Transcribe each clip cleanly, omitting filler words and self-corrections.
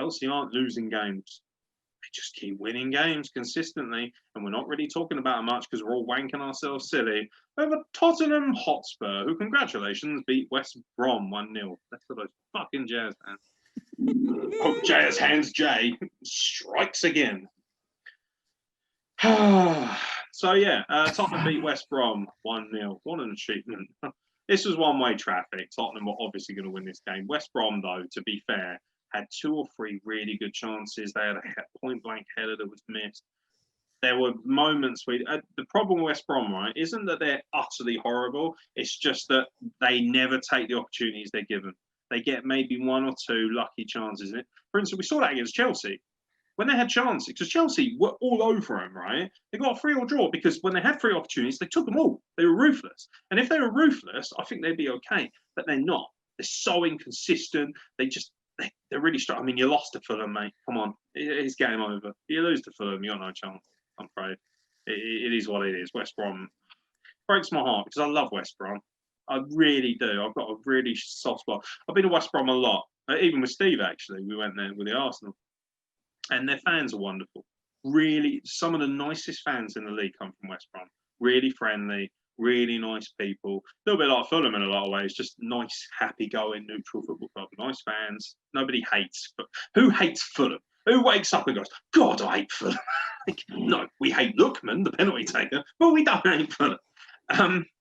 Chelsea aren't losing games. They just keep winning games consistently, and we're not really talking about it much because we're all wanking ourselves silly over Tottenham Hotspur, who, congratulations, beat West Brom 1-0. That's for those fucking Jazz fans. Oh, Jazz hands Jay strikes again. So yeah, Tottenham beat West Brom 1-0. What an achievement. This was one-way traffic. Tottenham were obviously going to win this game. West Brom, though, to be fair, had 2 or 3 really good chances. They had a point-blank header that was missed. There were moments where the problem with West Brom, right, isn't that they're utterly horrible. It's just that they never take the opportunities they're given. They get maybe 1 or 2 lucky chances. For instance, we saw that against Chelsea. When they had chances, because Chelsea were all over them, right? They got a 3-3 draw because when they had 3 opportunities, they took them all. They were ruthless. And if they were ruthless, I think they'd be okay. But they're not. They're so inconsistent. They're really strong. I mean, you lost to Fulham, mate. Come on. It's game over. You lose to Fulham, you got no chance, I'm afraid. It is what it is. West Brom breaks my heart because I love West Brom. I really do. I've got a really soft spot. I've been to West Brom a lot. Even with Steve, actually. We went there with the Arsenal. And their fans are wonderful. Really, some of the nicest fans in the league come from West Brom. Really friendly, really nice people. A little bit like Fulham in a lot of ways. Just nice, happy-going, neutral football club. Nice fans. Nobody hates. But who hates Fulham? Who wakes up and goes, God, I hate Fulham? No, we hate Lookman, the penalty taker, but we don't hate Fulham.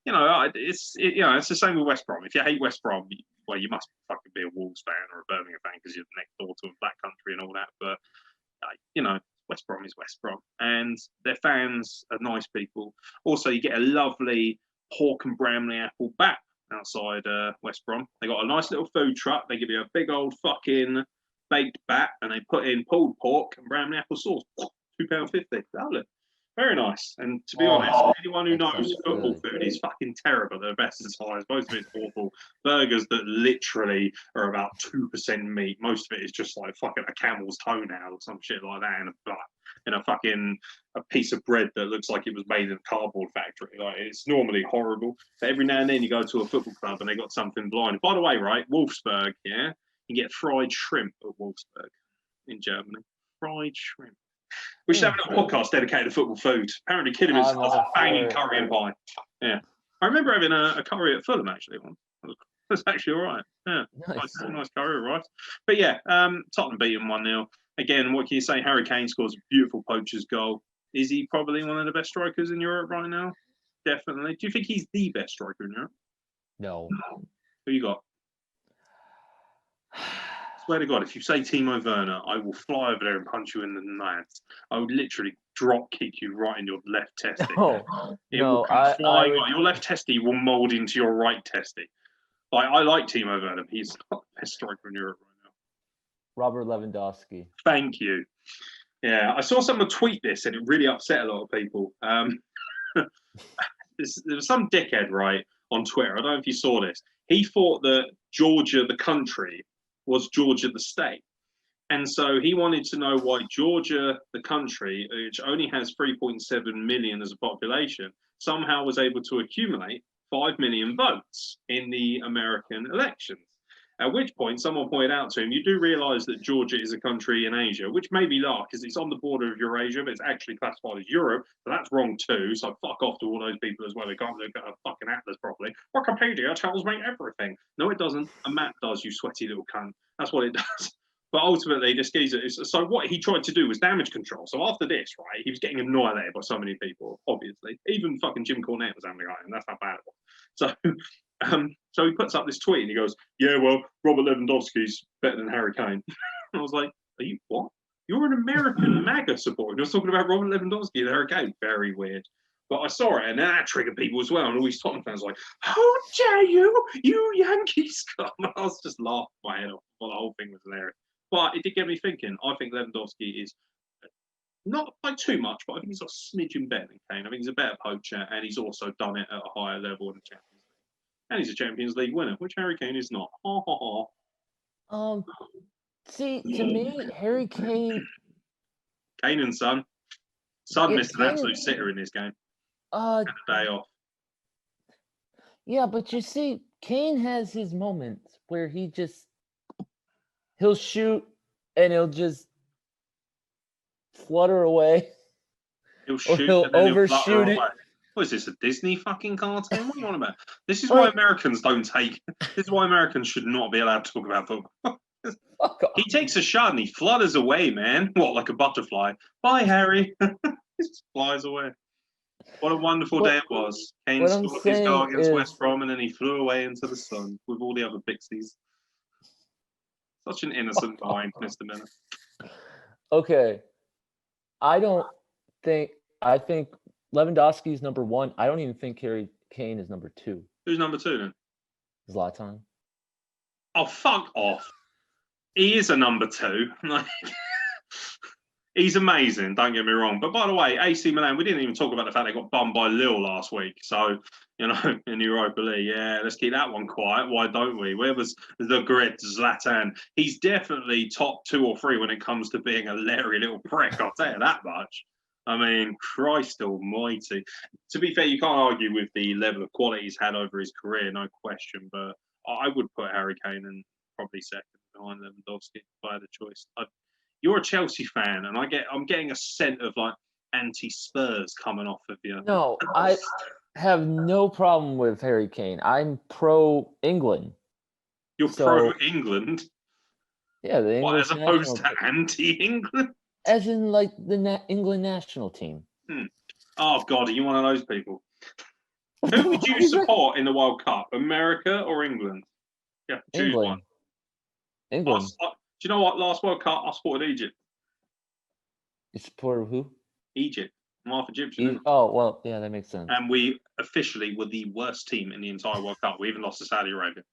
It's the same with West Brom. If you hate West Brom, well, you must fucking be a Wolves fan or a Birmingham fan because you're next door to a black country and all that. But West Brom is West Brom, and their fans are nice people. Also, you get a lovely pork and Bramley apple bap outside West Brom. They got a nice little food truck. They give you a big old fucking baked bat, and they put in pulled pork and Bramley apple sauce. £2.50. Lovely. Very nice. And to be honest, anyone who knows football food is fucking terrible. They're best of size. Most of it's awful. Burgers that literally are about 2% meat. Most of it is just like fucking a camel's toenail or some shit like that in a piece of bread that looks like it was made in a cardboard factory. Like, it's normally horrible. But every now and then you go to a football club and they got something blind. By the way, right, Wolfsburg, yeah, you get fried shrimp at Wolfsburg in Germany. Fried shrimp. We should have a little podcast dedicated to football food. Apparently, Kidham is a banging curry and pie. Yeah. I remember having a curry at Fulham, actually. That's actually all right. Yeah. Nice curry, right? But yeah, Tottenham beat them 1-0. Again, what can you say? Harry Kane scores a beautiful poacher's goal. Is he probably one of the best strikers in Europe right now? Definitely. Do you think he's the best striker in Europe? No. Who you got? Swear to God, if you say Timo Werner, I will fly over there and punch you in the nuts. I would literally drop kick you right in your left testy. Your left testy will mold into your right testy. I like Timo Werner. He's not the best striker in Europe right now. Robert Lewandowski. Thank you. Yeah, I saw someone tweet this and it really upset a lot of people. There was some dickhead, right, on Twitter. I don't know if you saw this. He thought that Georgia, the country, was Georgia the state. And so he wanted to know why Georgia, the country, which only has 3.7 million as a population, somehow was able to accumulate 5 million votes in the American elections. At which point, someone pointed out to him, you do realise that Georgia is a country in Asia, which may be large because it's on the border of Eurasia, but it's actually classified as Europe. So that's wrong too. So fuck off to all those people as well. They can't look at a fucking atlas properly. Wikipedia tells me everything. No, it doesn't. A map does, you sweaty little cunt. That's what it does. But ultimately, this geezer is. So what he tried to do was damage control. So after this, right, he was getting annihilated by so many people, obviously. Even fucking Jim Cornette was angry at him. That's how bad it was. So he puts up this tweet and he goes, yeah, well, Robert Lewandowski's better than Harry Kane. I was like, are you what? You're an American MAGA supporter. You're talking about Robert Lewandowski and Harry Kane. Very weird. But I saw it and that triggered people as well. And all these Tottenham fans were like, how dare you Yankees scum. I was just laughing my head off. Well, the whole thing was hilarious. But it did get me thinking. I think Lewandowski is not by too much, but I think he's got a smidgen better than Kane. I think he's a better poacher and he's also done it at a higher level in the Champions League. And he's a Champions League winner, which Harry Kane is not. Ha ha ha. See, to me, Harry Kane. Kane and Son. Son missed an absolute sitter in this game. Had a day off. Yeah, but you see, Kane has his moments where he'll shoot, and he'll just flutter away. He'll Or shoot he'll and then he'll flutter overshoot away. it. What is this, a Disney fucking cartoon? What are you on about? This is why Like- Americans don't take. This is why Americans should not be allowed to talk about football. Fuck off. He takes a shot and he flutters away, man. What, like a butterfly? Bye, Harry. He just flies away. What a wonderful day it was. Kane what I'm scored his goal saying against is- West Brom and then he flew away into the sun with all the other pixies. Such an innocent mind, Mr. Miller. Okay. I think Lewandowski's number 1. I don't even think Harry Kane is number 2. Who's number 2 then? Zlatan. Oh, fuck off. He is a number 2. Like, he's amazing, don't get me wrong. But by the way, AC Milan, we didn't even talk about the fact they got bummed by Lille last week. So, in the Europa League, yeah, let's keep that one quiet. Why don't we? Where was the great Zlatan? He's definitely top 2 or 3 when it comes to being a leery little prick, I'll tell you that much. I mean, Christ almighty. To be fair, you can't argue with the level of quality he's had over his career, no question. But I would put Harry Kane in probably second behind Lewandowski if I had a choice. You're a Chelsea fan, and I'm getting a scent of like anti-Spurs coming off of you. No, I have no problem with Harry Kane. I'm pro England. You're pro England. Yeah, the English as opposed national, to anti-England. as in like the England national team. Oh God, are you one of those people? Who would you support in the World Cup, America or England? Yeah, choose England. one. England. Do you know what? Last World Cup, I supported Egypt. You support who? Egypt. I'm half Egyptian. Oh, well, yeah, that makes sense. And we officially were the worst team in the entire World Cup. We even lost to Saudi Arabia.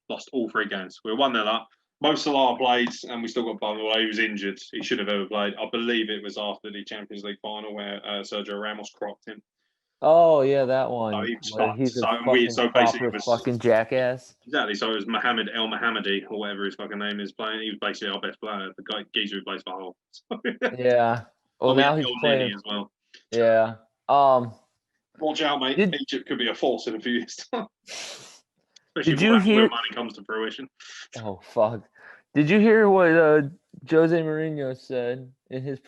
Lost all 3 games. We were 1-0 up. Mo Salah played, and we still got bummed away. He was injured. He should have ever played. I believe it was after the Champions League final where Sergio Ramos cropped him. Oh yeah, that one. Oh, he was Where fucked. he's a So fucking basically, it proper was fucking jackass. exactly. So it was Mohammed El Mohammadi or whatever his fucking name is playing. He was basically our best player, the guy geezer who plays for Hull. Yeah. Well, now he's playing as well. Yeah. Watch out, mate. Egypt could be a force in a few years' time. Especially Did you hear? When money comes to fruition. Oh fuck! Did you hear what Jose Mourinho said in his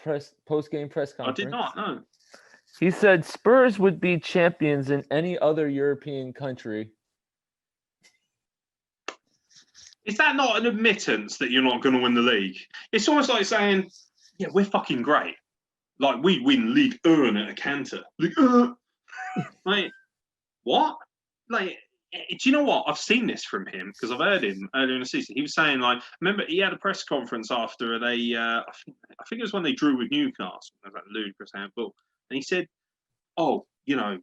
post-game press conference? I did not. No. He said Spurs would be champions in any other European country. Is that not an admittance that you're not going to win the league? It's almost like saying, yeah, we're fucking great. Like, we win League 1 at a canter. League 1. Like, what? Like, do you know what? I've seen this from him because I've heard him earlier in the season. He was saying, like, remember, he had a press conference after they, I think it was when they drew with Newcastle. It was like ludicrous handball. And he said, oh, you know,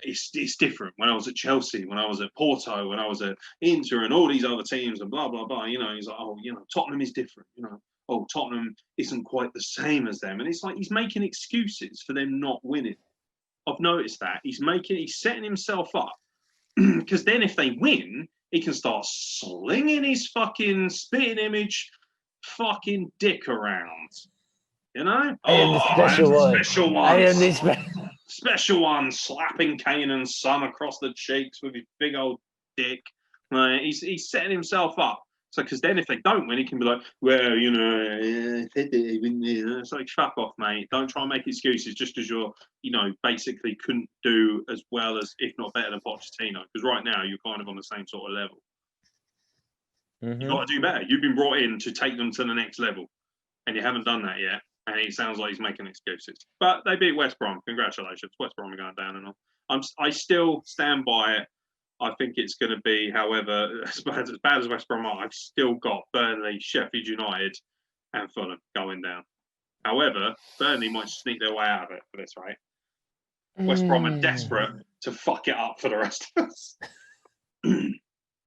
it's different. When I was at Chelsea, when I was at Porto, when I was at Inter and all these other teams and blah, blah, blah, you know, he's like, oh, you know, Tottenham is different, you know. Oh, Tottenham isn't quite the same as them. And it's like he's making excuses for them not winning. I've noticed that. He's setting himself up. Because then if they win, he can start slinging his fucking spitting image fucking dick around. You know? I am the special one. Special one. I am the special one, slapping Kane and Son across the cheeks with his big old dick. He's setting himself up. So, because then if they don't win, he can be like, well, you know, it's like, fuck off, mate. Don't try and make excuses just because you're, you know, basically couldn't do as well as, if not better than Pochettino. Because right now, you're kind of on the same sort of level. Mm-hmm. You've got to do better. You've been brought in to take them to the next level. And you haven't done that yet. And it sounds like he's making excuses. But they beat West Brom. Congratulations. West Brom are going down and all. I still stand by it. I think it's going to be, however, as bad as West Brom are, I've still got Burnley, Sheffield United, and Fulham going down. However, Burnley might sneak their way out of it for this, right? West Brom are desperate to fuck it up for the rest of us.